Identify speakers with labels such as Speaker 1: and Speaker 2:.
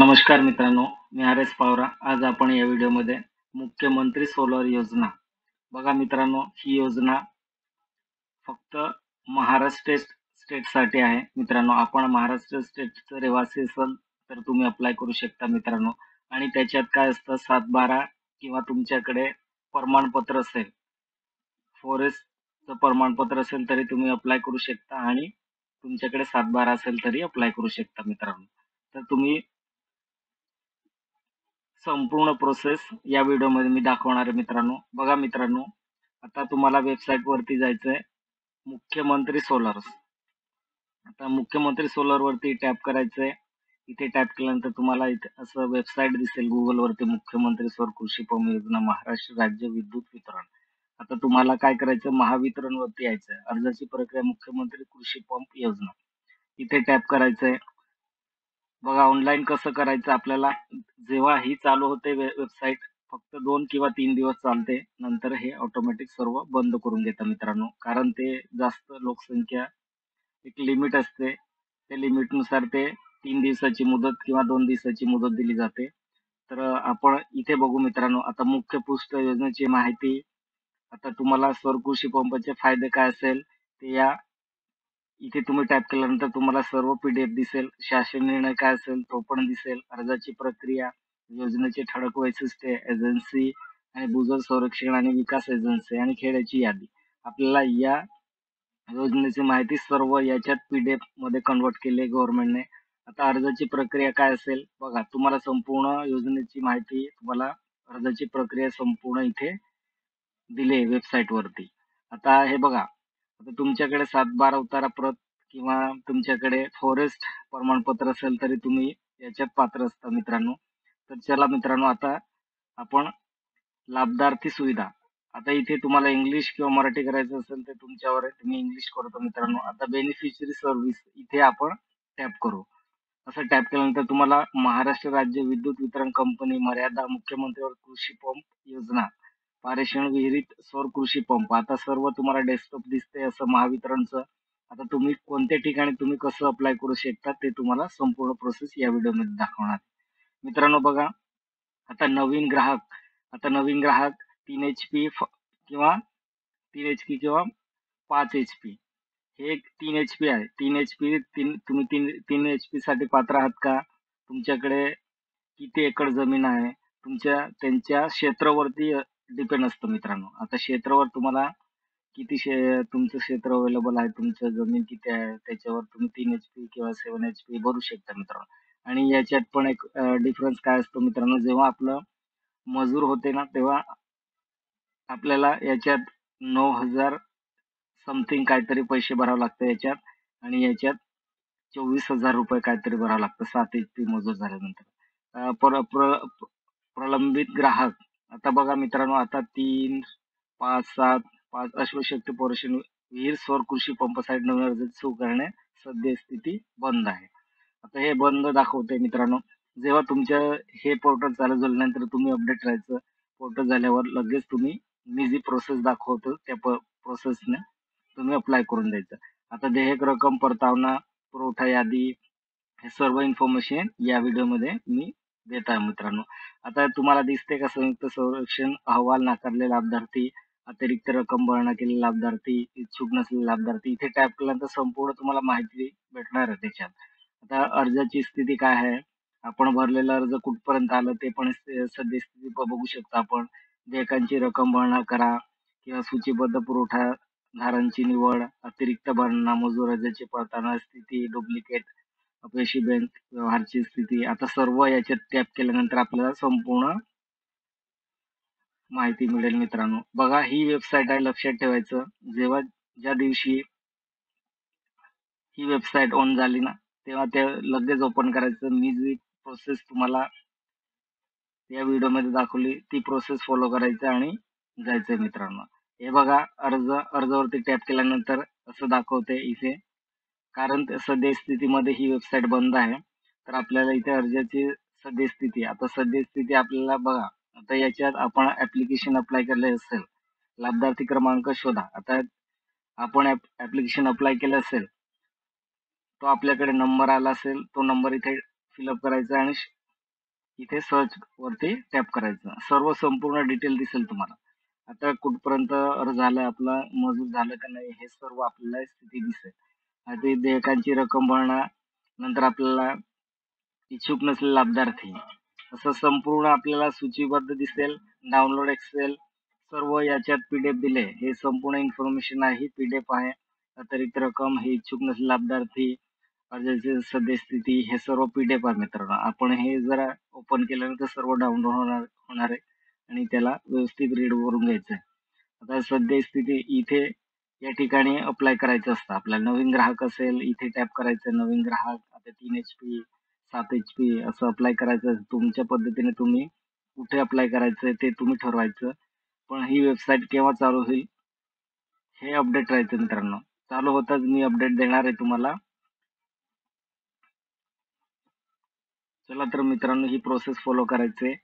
Speaker 1: नमस्कार मित्रांनो, मी आर.एस. पावरा. आज आपण या व्हिडिओमध्ये मुख्यमंत्री सोलर योजना बघा मित्रांनो, ही योजना फक्त महाराष्ट्र स्टेटसाठी आहे. मित्रांनो, आपण महाराष्ट्र स्टेटचे रहिवासी असाल तर तुम्ही अप्लाय करू शकता मित्रांनो. आणि त्याच्यात काय असतं 7/12 किंवा तुमच्याकडे प्रमाणपत्र असेल, फॉरेस्टचं प्रमाणपत्र असेल तरी तुम्ही अप्लाय करू शकता आणि तुमच्याकडे 7/12 असेल तरी अप्लाय करू शकता मित्रांनो. तर तुम्ही संपूर्ण प्रोसेस या व्हिडिओमध्ये मी दाखवणार आहे मित्रांनो. बघा मित्रांनो, आता तुम्हाला वेबसाईटवरती जायचं आहे, मुख्यमंत्री सोलर्स. आता मुख्यमंत्री सोलरवरती टॅप करायचं आहे. इथे टॅप केल्यानंतर तुम्हाला इथे असं वेबसाईट दिसेल गुगलवरती, मुख्यमंत्री सौर कृषी पंप योजना महाराष्ट्र राज्य विद्युत वितरण. आता तुम्हाला काय करायचं, महावितरणवरती यायचं आहे. अर्जाची प्रक्रिया मुख्यमंत्री कृषी पंप योजना. इथे टॅप करायचं आहे. बघा ऑनलाईन कसं करायचं आपल्याला, जेव्हा ही चालू होते वेबसाईट फक्त 2 किंवा 3 दिवस चालते. नंतर हे ऑटोमॅटिक सर्व बंद करून देतं मित्रांनो. कारण ते जास्त लोकसंख्या एक लिमिट असते. त्या लिमिटनुसार ते 3 दिवसाची मुदत किंवा 2 दिवसाची मुदत दिली जाते. तर आपण इथे बघू मित्रांनो, आता मुख्य पृष्ठ योजनेची माहिती. आता तुम्हाला सौर कृषी पंपाचे फायदे काय असेल ते या इथे तुम्ही टॅप केल्यानंतर तुम्हाला सर्व पीडीएफ दिसेल. शासन निर्णय काय असेल तो पण दिसेल. अर्जाची प्रक्रिया, योजनेचे ठळक वैशिष्ट्ये, एजन्सी आणि भूजल संरक्षण आणि विकास एजन्सी आणि खेड्याची यादी. आपल्याला या योजनेची माहिती सर्व याच्यात पीडीएफ मध्ये कन्वर्ट केली गव्हर्नमेंटने. आता अर्जाची प्रक्रिया काय असेल बघा, तुम्हाला संपूर्ण योजनेची माहिती, तुम्हाला अर्जाची प्रक्रिया संपूर्ण इथे दिली आहे वेबसाईट वरती. आता हे बघा, आता तुमच्याकडे 7/12 उतारा प्रत किंवा तुमच्याकडे फॉरेस्ट प्रमाणपत्र असेल तरी तुम्ही याच्यात पात्र असता मित्रांनो. तर चला मित्रांनो, आता आपण लाभार्थी सुविधा. आता इथे तुम्हाला इंग्लिश किंवा मराठी करायचं असेल तर तुमच्यावर आहे. तुम्ही इंग्लिश करतो मित्रांनो. आता बेनिफिशरी सर्व्हिस इथे आपण टॅप करू. असं टॅप केल्यानंतर तुम्हाला महाराष्ट्र राज्य विद्युत वितरण कंपनी मर्यादा मुख्यमंत्री कृषी पंप योजना पारेषण विहिरीत सौर कृषी पंप. आता सर्व तुम्हाला डेस्कटॉप दिसते असं महावितरणचं. आता तुम्ही कोणत्या ठिकाणी तुम्ही कसं अप्लाय करू शकता ते तुम्हाला संपूर्ण प्रोसेस या व्हिडिओमध्ये दाखवणार. मित्रांनो बघा, आता नवीन ग्राहक 3 HP किंवा 3 HP किंवा 5 HP. हे एक 3 HP आहे. 3 HP तुम्ही 3 HP साठी पात्र आहात का? तुमच्याकडे किती एकर जमीन आहे? त्यांच्या क्षेत्रावरती डिपेंड असतं मित्रांनो. आता क्षेत्रावर तुम्हाला किती तुमचं क्षेत्र अवेलेबल आहे, तुमचं जमीन किती आहे त्याच्यावर तुम्ही 3 HP किंवा 7 HP भरू शकता मित्रांनो. आणि याच्यात पण एक डिफरन्स काय असतो मित्रांनो, जेव्हा आपलं मजूर होते ना, तेव्हा आपल्याला याच्यात 9,000 समथिंग काहीतरी पैसे भरावे लागतात याच्यात. आणि याच्यात 24,000 रुपये काहीतरी भरावं लागतं 7 HP मजूर झाल्यानंतर. अ, पर प्र प्रलंबित ग्राहक. आता बघा मित्रांनो, आता 3, 5, 7, 5 अश्वशक्ती पोर्शन विहीर सौर कृषी पंप साईट नवीन अर्ज सुरू करणे सद्यस्थिती बंद आहे. आता हे बंद दाखवते मित्रांनो. जेव्हा तुमचं हे पोर्टल चालू झाल्यानंतर तुम्ही अपडेट राहायचं. पोर्टल झाल्यावर लगेच तुम्ही, मी जी प्रोसेस दाखवतो त्या प्रोसेसने तुम्ही अप्लाय करून द्यायचं. आता देयक रक्कम, परतावा, पुरवठा यादी, हे सर्व इन्फॉर्मेशन या व्हिडिओमध्ये मी देत आहे मित्रांनो. आता तुम्हाला दिसते का संयुक्त संरक्षण अहवाल नाकारलेले लाभार्थी, अतिरिक्त रक्कम भरणा केलेले लाभार्थी, इच्छुक नसलेले लाभार्थी. इथे टॅप केल्यानंतर संपूर्ण तुम्हाला माहिती भेटणार आहे त्याच्यात. आता अर्जाची स्थिती काय आहे, आपण भरलेला अर्ज कुठपर्यंत आलं ते पण सद्यस्थिती बघू शकतो आपण. देयकांची रक्कम भरणा करा किंवा सूचीबद्ध पुरवठादारांची निवड, अतिरिक्त भरणा, मजूर अर्जाची पडताळणी स्थिती, डुप्लिकेट अपयशी बँक व्यवहारची स्थिती. आता सर्व याच्यात टॅप केल्यानंतर आपल्याला संपूर्ण माहिती मिळेल मित्रांनो. बघा, ही वेबसाईट आहे, लक्षात ठेवायचं. ज्या दिवशी ही वेबसाईट ऑन झाली ना, तेव्हा ते लगेच ओपन करायचं. मी जी प्रोसेस तुम्हाला या व्हिडिओमध्ये दाखवली ती प्रोसेस फॉलो करायचं आणि जायचंय मित्रांनो. हे बघा, अर्जावरती टॅप केल्यानंतर असं दाखवते इथे, कारण सद्यस्थितीमध्ये ही वेबसाईट बंद आहे. तर आपल्याला इथे अर्जाची सद्यस्थिती, आता सद्यस्थिती आपल्याला बघा. आता याच्यात आपण ऍप्लिकेशन अप्लाय केले असेल, लाभार्थी क्रमांक शोधा. आता आपण ऍप्लिकेशन अप्लाय केलं असेल, तो आपल्याकडे नंबर आला असेल, तो नंबर इथे फिलअप करायचा आणि इथे सर्च वरती टॅप करायचं. सर्व संपूर्ण डिटेल दिसेल तुम्हाला. आता कुठपर्यंत झालं आपला मंजूर झालं का नाही हे सर्व आपल्याला स्थिती दिसेल. आधी देयकांची रक्कम भरणा, नंतर आपल्याला इच्छुक नसलेले लाभार्थी, असं संपूर्ण आपल्याला सूचीबद्ध दिसेल. डाउनलोड एक्सेल सर्व याच्यात पीडीएफ दिले. हे संपूर्ण इन्फॉर्मेशन आहे, ही पीडीएफ आहे. अतिरिक्त रक्कम, हे इच्छुक नसलेले लाभार्थी, अर्जाची सद्यस्थिती, हे सर्व पीडीएफ आहे मित्रांनो. आपण हे जरा ओपन केल्यानंतर सर्व डाउनलोड होणार आहे आणि त्याला व्यवस्थित रीड करून घ्यायचं आहे. आता सद्यस्थिती इथे या ठिकाणी अप्लाय करायचं असतं. आपल्याला नवीन ग्राहक असेल इथे टॅप करायचं. नवीन ग्राहक आता 3 HP 7 HP असं अप्लाय करायचं. तुमच्या पद्धतीने तुम्ही कुठे अप्लाय करायचं ते तुम्ही ठरवायचं. पण ही वेबसाईट केव्हा चालू होईल हे अपडेट राहायचं मित्रांनो. चालू होताच मी अपडेट देणार आहे तुम्हाला. चला तर मित्रांनो, ही प्रोसेस फॉलो करायची आहे.